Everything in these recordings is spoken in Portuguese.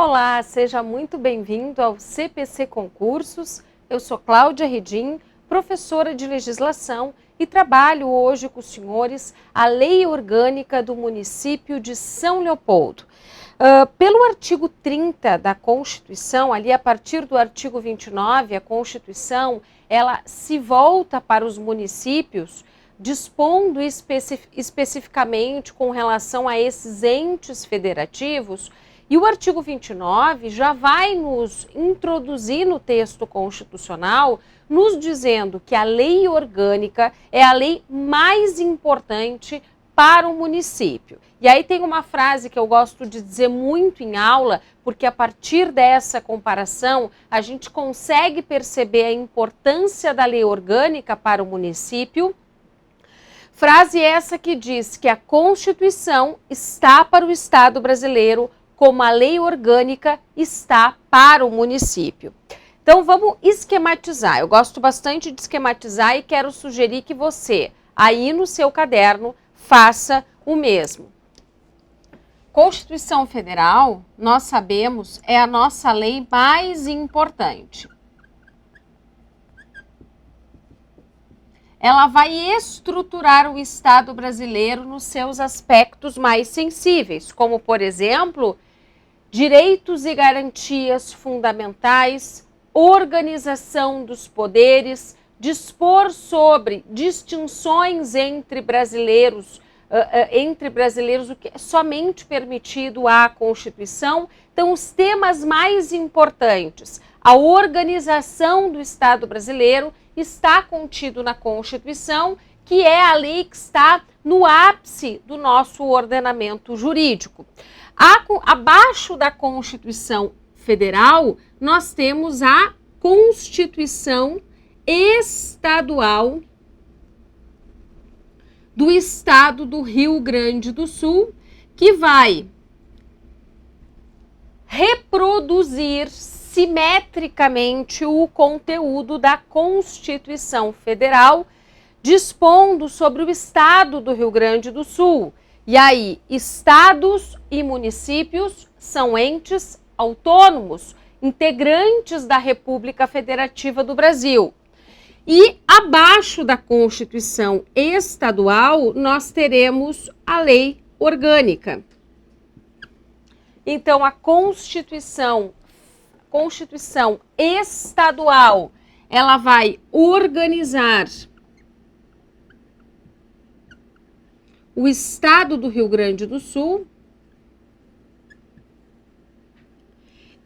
Olá, seja muito bem-vindo ao CPC Concursos. Eu sou Cláudia Redim, professora de legislação e trabalho hoje com os senhores a Lei Orgânica do município de São Leopoldo. Pelo artigo 30 da Constituição, ali a partir do artigo 29, a Constituição, ela se volta para os municípios, dispondo especificamente com relação a esses entes federativos. E o artigo 29 já vai nos introduzir no texto constitucional, nos dizendo que a lei orgânica é a lei mais importante para o município. E aí tem uma frase que eu gosto de dizer muito em aula, porque a partir dessa comparação a gente consegue perceber a importância da lei orgânica para o município. Frase essa que diz que a Constituição está para o Estado brasileiro, como a lei orgânica está para o município. Então vamos esquematizar. Eu gosto bastante de esquematizar e quero sugerir que você, aí no seu caderno, faça o mesmo. Constituição Federal, nós sabemos, é a nossa lei mais importante. Ela vai estruturar o Estado brasileiro nos seus aspectos mais sensíveis, como, por exemplo, direitos e garantias fundamentais, organização dos poderes, dispor sobre distinções entre brasileiros, o que é somente permitido à Constituição. Então, os temas mais importantes, a organização do Estado brasileiro está contido na Constituição, que é a lei que está no ápice do nosso ordenamento jurídico. Abaixo da Constituição Federal, nós temos a Constituição Estadual do Estado do Rio Grande do Sul, que vai reproduzir simetricamente o conteúdo da Constituição Federal, dispondo sobre o Estado do Rio Grande do Sul. E aí, estados e municípios são entes autônomos, integrantes da República Federativa do Brasil. E abaixo da Constituição Estadual, nós teremos a Lei Orgânica. Então, a Constituição Estadual, ela vai organizar o Estado do Rio Grande do Sul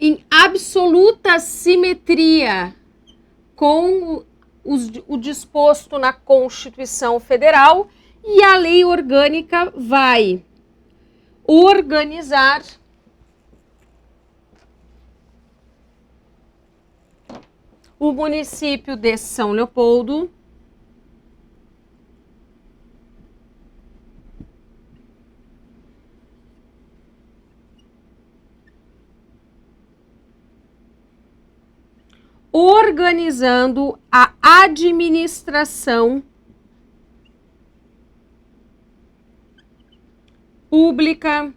em absoluta simetria com o disposto na Constituição Federal, e a lei orgânica vai organizar o município de São Leopoldo organizando a administração pública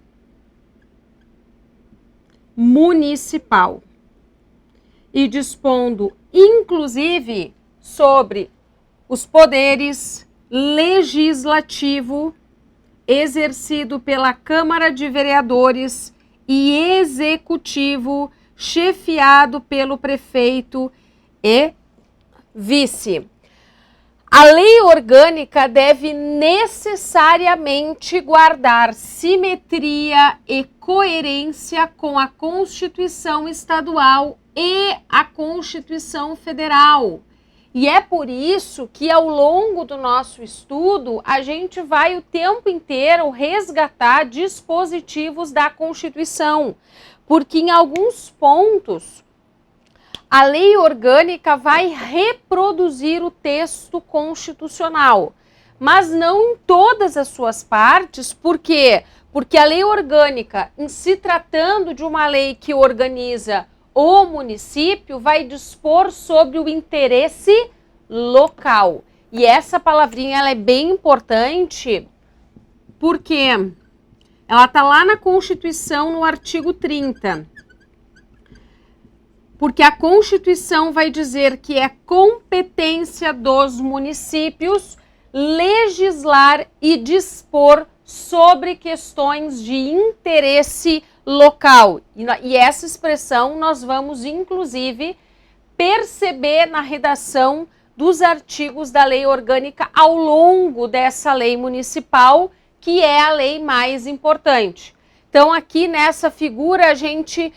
municipal e dispondo, inclusive, sobre os poderes legislativo exercido pela Câmara de Vereadores e executivo chefiado pelo prefeito e vice. A lei orgânica deve necessariamente guardar simetria e coerência com a Constituição Estadual e a Constituição Federal. E é por isso que, ao longo do nosso estudo, a gente vai o tempo inteiro resgatar dispositivos da Constituição, porque em alguns pontos a lei orgânica vai reproduzir o texto constitucional, mas não em todas as suas partes. Por quê? Porque a lei orgânica, em se tratando de uma lei que organiza o município, vai dispor sobre o interesse local. E essa palavrinha ela é bem importante, porque ela está lá na Constituição, no artigo 30. Porque a Constituição vai dizer que é competência dos municípios legislar e dispor sobre questões de interesse local. E essa expressão nós vamos, inclusive, perceber na redação dos artigos da lei orgânica ao longo dessa lei municipal, que é a lei mais importante. Então, aqui nessa figura, a gente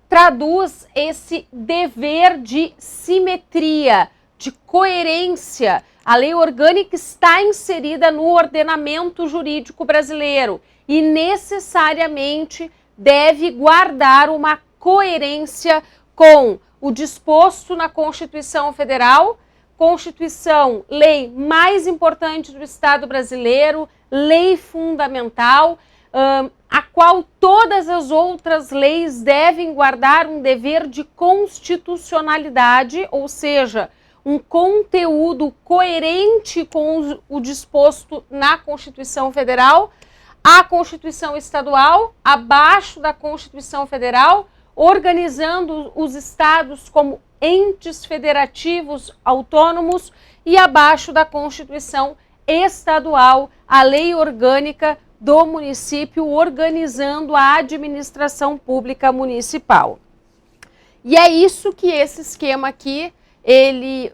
traduz esse dever de simetria, de coerência. A lei orgânica está inserida no ordenamento jurídico brasileiro e necessariamente deve guardar uma coerência com o disposto na Constituição Federal, Constituição, lei mais importante do Estado brasileiro, lei fundamental, a qual todas as outras leis devem guardar um dever de constitucionalidade, ou seja, um conteúdo coerente com o disposto na Constituição Federal, a Constituição Estadual, abaixo da Constituição Federal, organizando os estados como entes federativos autônomos e abaixo da Constituição Estadual, a lei orgânica do município organizando a administração pública municipal. E é isso que esse esquema aqui, ele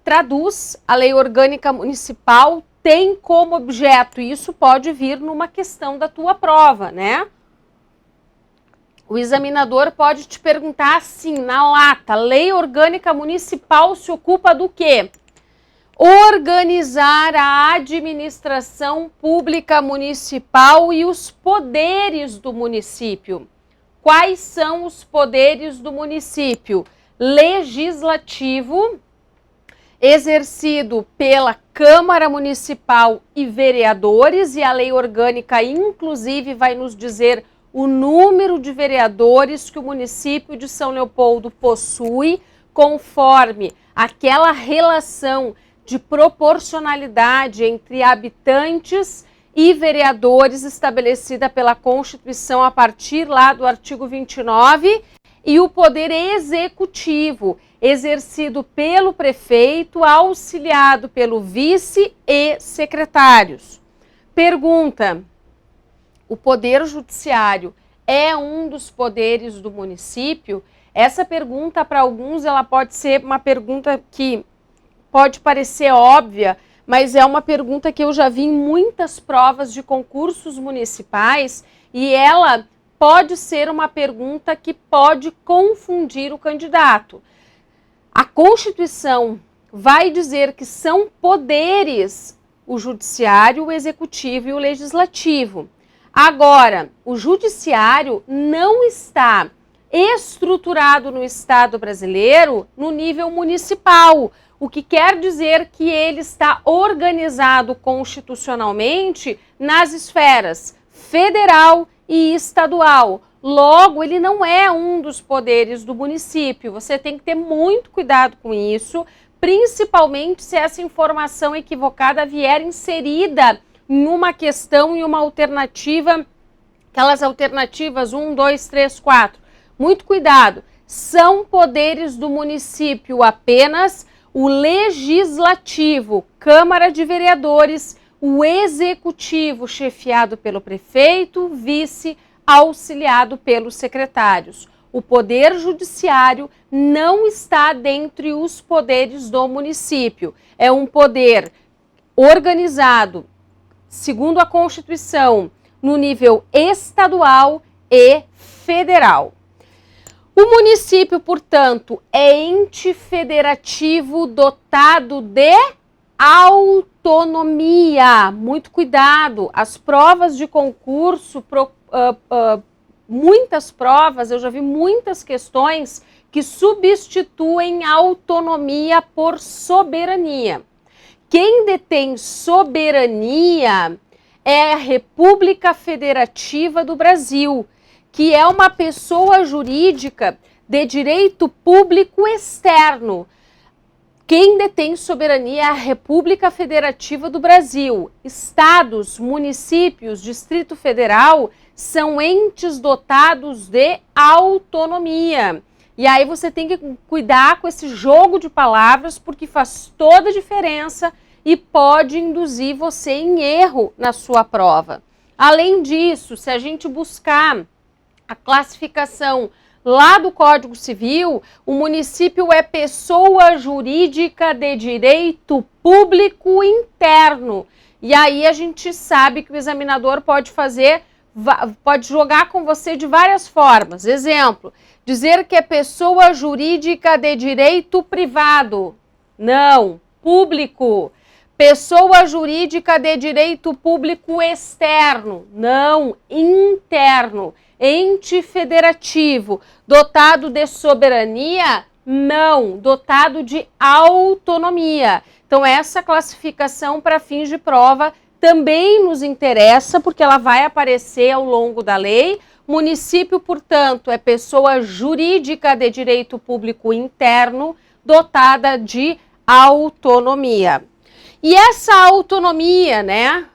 traduz. A lei orgânica municipal tem como objeto, e isso pode vir numa questão da tua prova, né? O examinador pode te perguntar assim, na lata, lei orgânica municipal se ocupa do quê? Organizar a administração pública municipal e os poderes do município. Quais são os poderes do município? Legislativo, exercido pela Câmara Municipal e vereadores, e a lei orgânica inclusive vai nos dizer o número de vereadores que o município de São Leopoldo possui, conforme aquela relação de proporcionalidade entre habitantes e vereadores estabelecida pela Constituição a partir lá do artigo 29, e o poder executivo, exercido pelo prefeito, auxiliado pelo vice e secretários. Pergunta: o poder judiciário é um dos poderes do município? Essa pergunta, para alguns, ela pode ser uma pergunta que pode parecer óbvia, mas é uma pergunta que eu já vi em muitas provas de concursos municipais e ela pode ser uma pergunta que pode confundir o candidato. A Constituição vai dizer que são poderes o judiciário, o executivo e o legislativo. Agora, o judiciário não está estruturado no Estado brasileiro no nível municipal, o que quer dizer que ele está organizado constitucionalmente nas esferas federal e estadual. Logo, ele não é um dos poderes do município. Você tem que ter muito cuidado com isso, principalmente se essa informação equivocada vier inserida em uma questão e uma alternativa, aquelas alternativas 1, 2, 3, 4. Muito cuidado. São poderes do município apenas o legislativo, Câmara de Vereadores, o executivo, chefiado pelo prefeito, vice, auxiliado pelos secretários. O poder judiciário não está dentre os poderes do município. É um poder organizado, segundo a Constituição, no nível estadual e federal. O município, portanto, é ente federativo dotado de autonomia. Muito cuidado, as provas de concurso, muitas provas, eu já vi muitas questões que substituem autonomia por soberania. Quem detém soberania é a República Federativa do Brasil, que é uma pessoa jurídica de direito público externo. Quem detém soberania é a República Federativa do Brasil. Estados, municípios, Distrito Federal são entes dotados de autonomia. E aí você tem que cuidar com esse jogo de palavras, porque faz toda a diferença e pode induzir você em erro na sua prova. Além disso, se a gente buscar a classificação lá do Código Civil, o município é pessoa jurídica de direito público interno. E aí a gente sabe que o examinador pode jogar com você de várias formas. Exemplo, dizer que é pessoa jurídica de direito privado. Não, público. Pessoa jurídica de direito público externo. Não, interno. Ente federativo. Dotado de soberania? Não, dotado de autonomia. Então, essa classificação para fins de prova também nos interessa, porque ela vai aparecer ao longo da lei. Município, portanto, é pessoa jurídica de direito público interno, dotada de autonomia. E essa autonomia, né,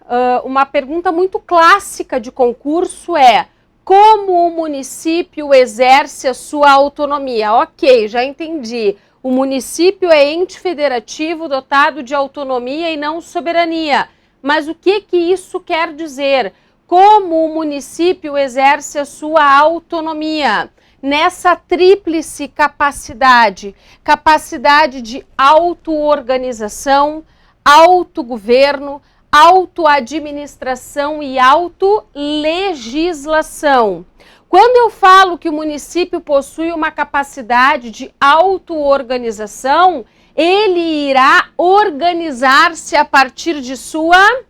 uma pergunta muito clássica de concurso é: como o município exerce a sua autonomia? Ok, já entendi. O município é ente federativo dotado de autonomia e não soberania. Mas o que isso quer dizer? Como o município exerce a sua autonomia? Nessa tríplice capacidade: capacidade de auto-organização, autogoverno, autoadministração e autolegislação. Quando eu falo que o município possui uma capacidade de auto-organização, ele irá organizar-se a partir de sua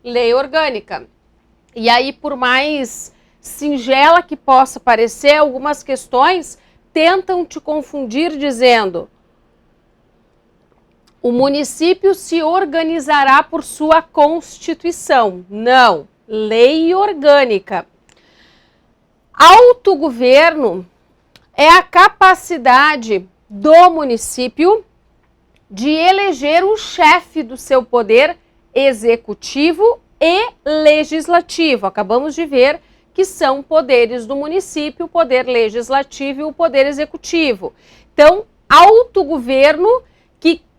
lei orgânica. E aí, por mais singela que possa parecer, algumas questões tentam te confundir dizendo: o município se organizará por sua Constituição. Não, lei orgânica. Autogoverno é a capacidade do município de eleger o chefe do seu poder executivo e legislativo. Acabamos de ver que são poderes do município, o poder legislativo e o poder executivo. Então, autogoverno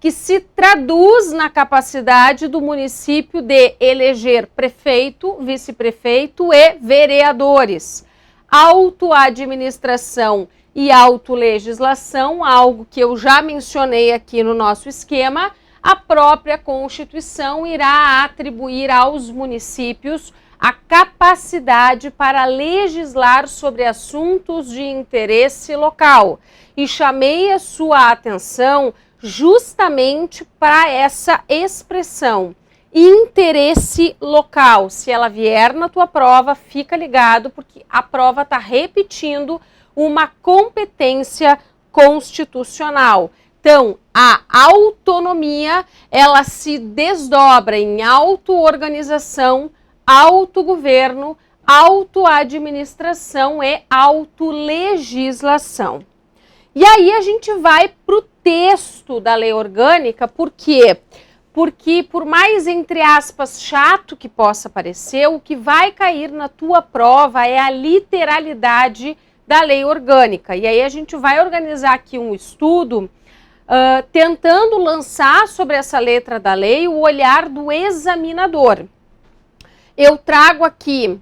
que se traduz na capacidade do município de eleger prefeito, vice-prefeito e vereadores. Autoadministração e autolegislação, algo que eu já mencionei aqui no nosso esquema, a própria Constituição irá atribuir aos municípios a capacidade para legislar sobre assuntos de interesse local. E chamei a sua atenção justamente para essa expressão, interesse local. Se ela vier na tua prova, fica ligado, porque a prova está repetindo uma competência constitucional. Então, a autonomia, ela se desdobra em auto-organização, autogoverno, autoadministração e autolegislação. E aí a gente vai para o texto da lei orgânica, por quê? Porque por mais, entre aspas, chato que possa parecer, o que vai cair na tua prova é a literalidade da lei orgânica. E aí a gente vai organizar aqui um estudo tentando lançar sobre essa letra da lei o olhar do examinador. Eu trago aqui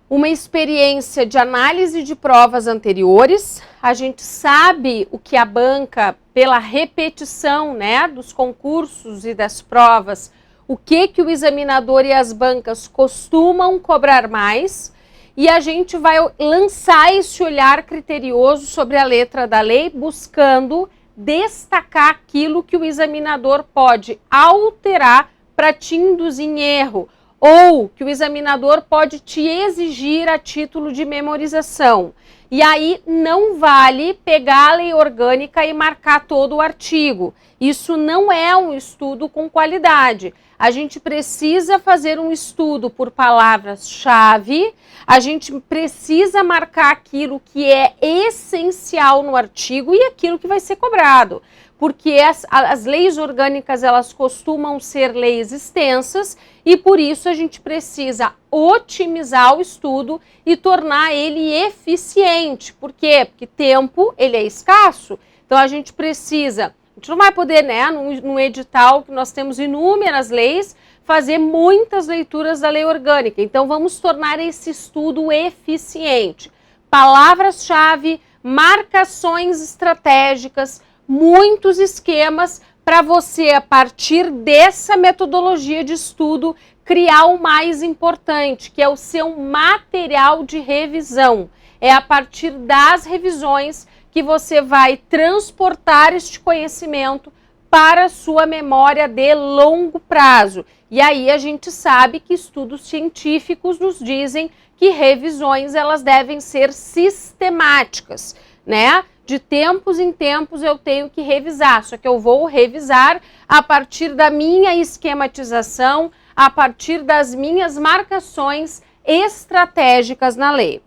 uma experiência de análise de provas anteriores. A gente sabe o que a banca, pela repetição, né, dos concursos e das provas, o que o examinador e as bancas costumam cobrar mais. E a gente vai lançar esse olhar criterioso sobre a letra da lei, buscando destacar aquilo que o examinador pode alterar para te induzir em erro, ou que o examinador pode te exigir a título de memorização. E aí não vale pegar a lei orgânica e marcar todo o artigo. Isso não é um estudo com qualidade. A gente precisa fazer um estudo por palavras-chave, a gente precisa marcar aquilo que é essencial no artigo e aquilo que vai ser cobrado. porque as leis orgânicas elas costumam ser leis extensas e por isso a gente precisa otimizar o estudo e tornar ele eficiente. Por quê? Porque tempo ele é escasso, então a gente precisa, a gente não vai poder, né, num edital que nós temos inúmeras leis, fazer muitas leituras da lei orgânica. Então vamos tornar esse estudo eficiente. Palavras-chave, marcações estratégicas, muitos esquemas para você, a partir dessa metodologia de estudo, criar o mais importante, que é o seu material de revisão. É a partir das revisões que você vai transportar este conhecimento para a sua memória de longo prazo. E aí a gente sabe que estudos científicos nos dizem que revisões elas devem ser sistemáticas, né? De tempos em tempos eu tenho que revisar, só que eu vou revisar a partir da minha esquematização, a partir das minhas marcações estratégicas na lei.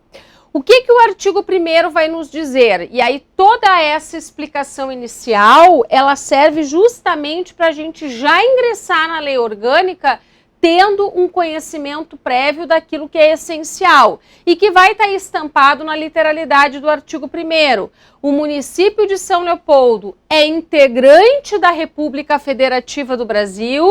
O que o artigo 1º vai nos dizer? E aí toda essa explicação inicial, ela serve justamente para a gente já ingressar na lei orgânica tendo um conhecimento prévio daquilo que é essencial e que vai estar estampado na literalidade do artigo 1º. O município de São Leopoldo é integrante da República Federativa do Brasil,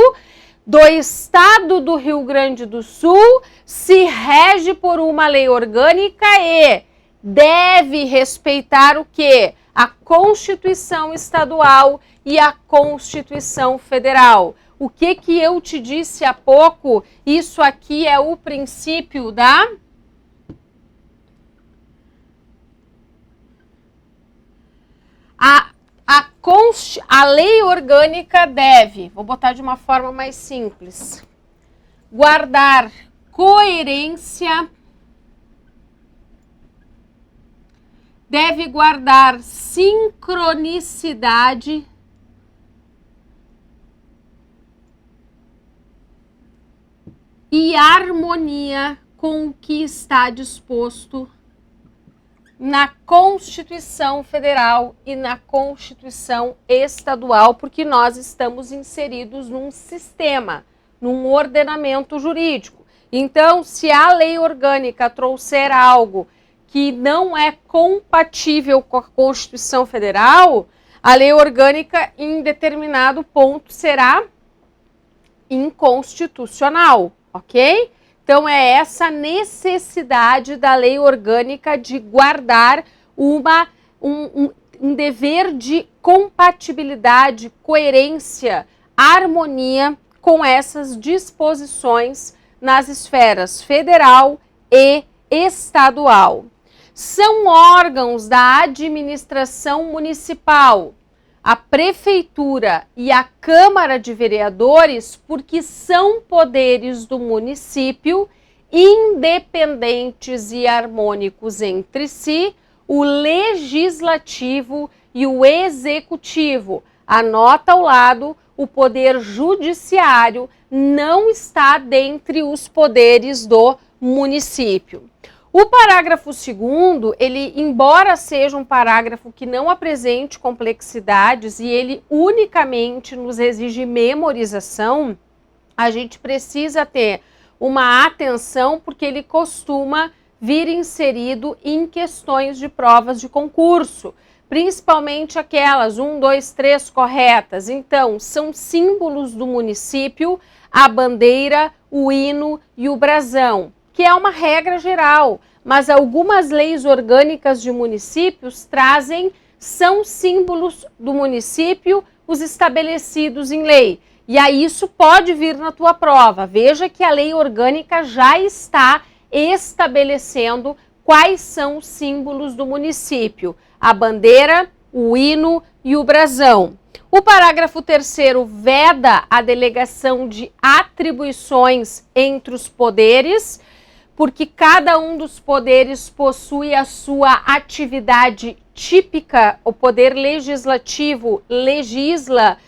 do Estado do Rio Grande do Sul, se rege por uma lei orgânica e deve respeitar o quê? A Constituição Estadual e a Constituição Federal. O que eu te disse há pouco, isso aqui é o princípio da... A lei orgânica deve, vou botar de uma forma mais simples, guardar coerência, deve guardar sincronicidade e harmonia com o que está disposto na Constituição Federal e na Constituição Estadual, porque nós estamos inseridos num sistema, num ordenamento jurídico. Então, se a lei orgânica trouxer algo que não é compatível com a Constituição Federal, a lei orgânica, em determinado ponto, será inconstitucional, ok? Então, é essa necessidade da lei orgânica de guardar um dever de compatibilidade, coerência, harmonia com essas disposições nas esferas federal e estadual. São órgãos da administração municipal, a prefeitura e a Câmara de Vereadores, porque são poderes do município, independentes e harmônicos entre si, o legislativo e o executivo. Anota ao lado, o poder judiciário não está dentre os poderes do município. O parágrafo 2º, ele, embora seja um parágrafo que não apresente complexidades e ele unicamente nos exige memorização, a gente precisa ter uma atenção porque ele costuma vir inserido em questões de provas de concurso, principalmente aquelas 1, 2, 3 corretas. Então, são símbolos do município, a bandeira, o hino e o brasão, que é uma regra geral, mas algumas leis orgânicas de municípios são símbolos do município, os estabelecidos em lei. E aí isso pode vir na tua prova. Veja que a lei orgânica já está estabelecendo quais são os símbolos do município. A bandeira, o hino e o brasão. O parágrafo 3º veda a delegação de atribuições entre os poderes, porque cada um dos poderes possui a sua atividade típica. O poder legislativo legisla,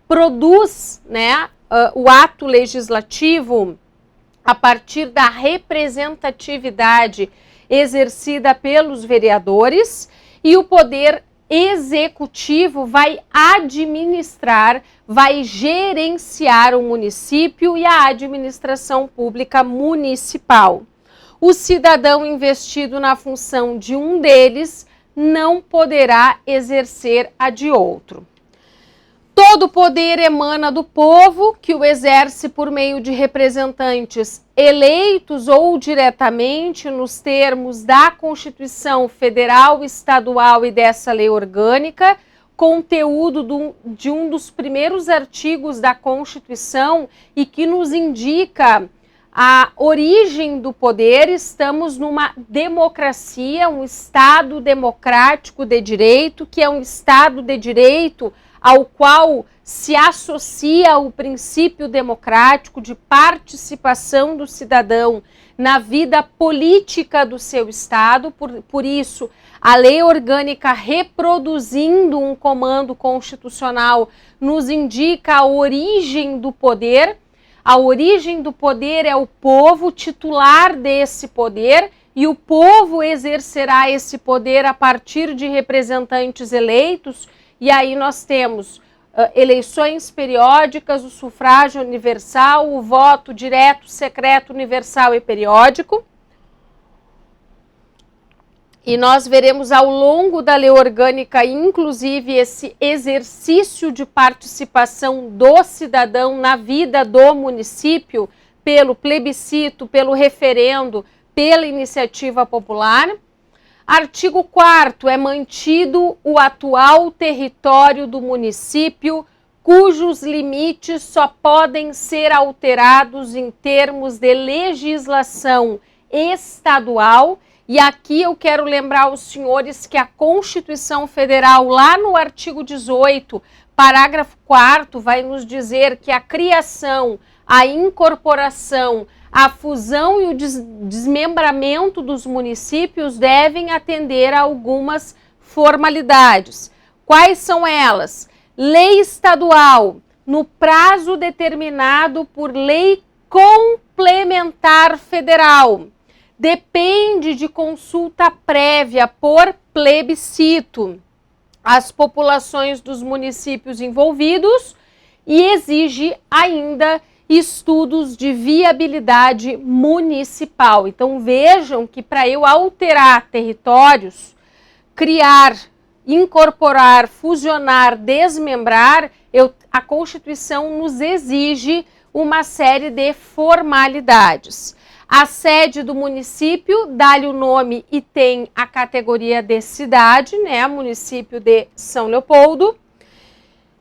produz, né, o ato legislativo a partir da representatividade exercida pelos vereadores, e o poder executivo vai administrar, vai gerenciar o município e a administração pública municipal. O cidadão investido na função de um deles não poderá exercer a de outro. Todo poder emana do povo, que o exerce por meio de representantes eleitos ou diretamente nos termos da Constituição Federal, Estadual e dessa lei orgânica, conteúdo de um dos primeiros artigos da Constituição e que nos indica a origem do poder. Estamos numa democracia, um Estado democrático de direito, que é um Estado de direito ao qual se associa o princípio democrático de participação do cidadão na vida política do seu Estado. Por isso, a lei orgânica, reproduzindo um comando constitucional, nos indica a origem do poder. A origem do poder é o povo titular desse poder, e o povo exercerá esse poder a partir de representantes eleitos. E aí nós temos eleições periódicas, o sufrágio universal, o voto direto, secreto, universal e periódico. E nós veremos ao longo da lei orgânica, inclusive, esse exercício de participação do cidadão na vida do município, pelo plebiscito, pelo referendo, pela iniciativa popular. Artigo 4º, é mantido o atual território do município, cujos limites só podem ser alterados em termos de legislação estadual. E aqui eu quero lembrar aos senhores que a Constituição Federal, lá no artigo 18, parágrafo 4º, vai nos dizer que a criação, a incorporação, a fusão e o desmembramento dos municípios devem atender a algumas formalidades. Quais são elas? Lei estadual, no prazo determinado por lei complementar federal. Depende de consulta prévia por plebiscito às populações dos municípios envolvidos e exige ainda estudos de viabilidade municipal. Então vejam que para eu alterar territórios, criar, incorporar, fusionar, desmembrar, a Constituição nos exige uma série de formalidades. A sede do município dá-lhe o nome e tem a categoria de cidade, né? Município de São Leopoldo.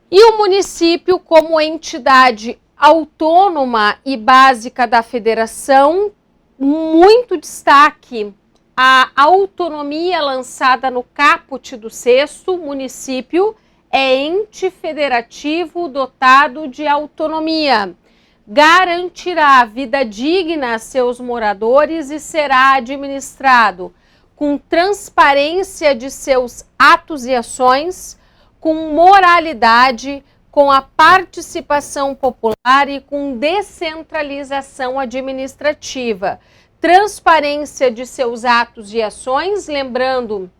E o município, como entidade autônoma e básica da federação, muito destaque a autonomia lançada no caput do 6º, município é ente federativo dotado de autonomia, garantirá vida digna a seus moradores e será administrado com transparência de seus atos e ações, com moralidade, com a participação popular e com descentralização administrativa. Transparência de seus atos e ações, lembrando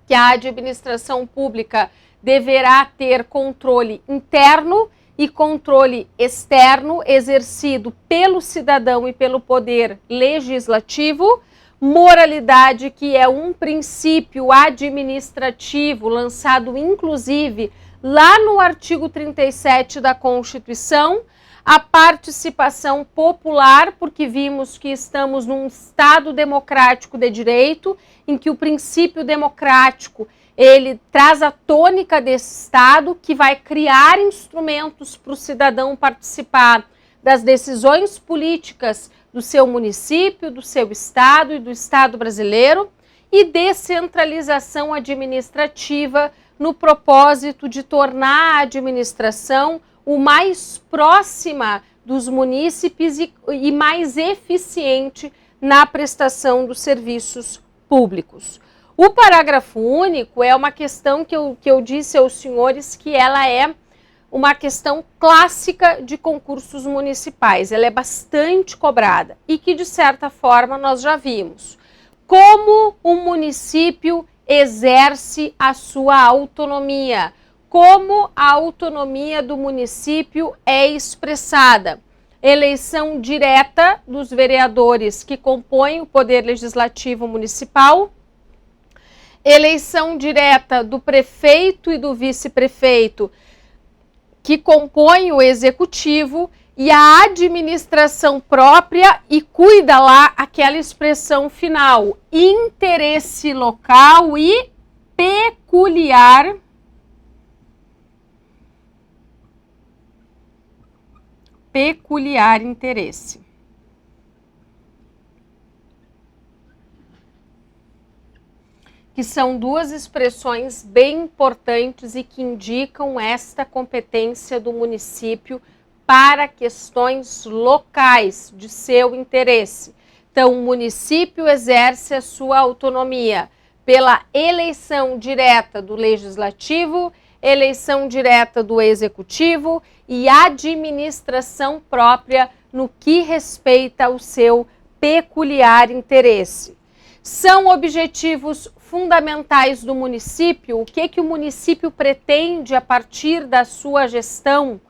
que a administração pública deverá ter controle interno e controle externo exercido pelo cidadão e pelo poder legislativo. Moralidade, que é um princípio administrativo lançado inclusive lá no artigo 37 da Constituição. A participação popular, porque vimos que estamos num Estado democrático de direito, em que o princípio democrático ele traz a tônica desse Estado, que vai criar instrumentos para o cidadão participar das decisões políticas do seu município, do seu Estado e do Estado brasileiro, e descentralização administrativa no propósito de tornar a administração o mais próxima dos munícipes e mais eficiente na prestação dos serviços públicos. O parágrafo único é uma questão que eu disse aos senhores que ela é uma questão clássica de concursos municipais. Ela é bastante cobrada e que, de certa forma, nós já vimos. Como o município exerce a sua autonomia. Como a autonomia do município é expressada? Eleição direta dos vereadores que compõem o Poder Legislativo Municipal, eleição direta do prefeito e do vice-prefeito que compõem o Executivo, e a administração própria, e cuida lá aquela expressão final, interesse local e peculiar interesse. Que são duas expressões bem importantes e que indicam esta competência do município para questões locais de seu interesse. Então, o município exerce a sua autonomia pela eleição direta do legislativo, eleição direta do executivo e administração própria no que respeita ao seu peculiar interesse. São objetivos fundamentais do município. O que o município pretende a partir da sua gestão?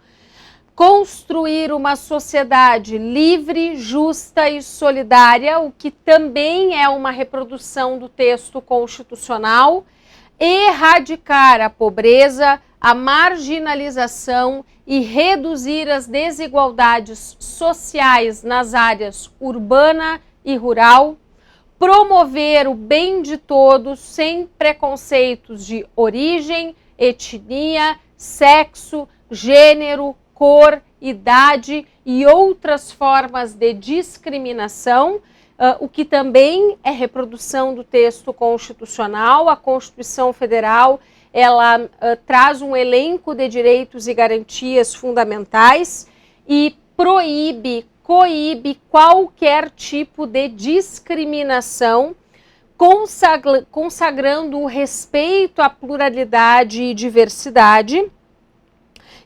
Construir uma sociedade livre, justa e solidária, o que também é uma reprodução do texto constitucional, erradicar a pobreza, a marginalização e reduzir as desigualdades sociais nas áreas urbana e rural, promover o bem de todos sem preconceitos de origem, etnia, sexo, gênero, cor, idade e outras formas de discriminação, o que também é reprodução do texto constitucional. A Constituição Federal, ela traz um elenco de direitos e garantias fundamentais e coíbe qualquer tipo de discriminação, consagrando o respeito à pluralidade e diversidade.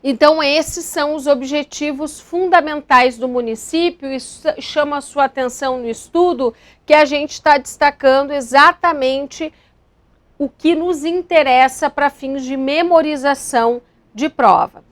Então, esses são os objetivos fundamentais do município, e chama a sua atenção no estudo que a gente está destacando exatamente o que nos interessa para fins de memorização de prova.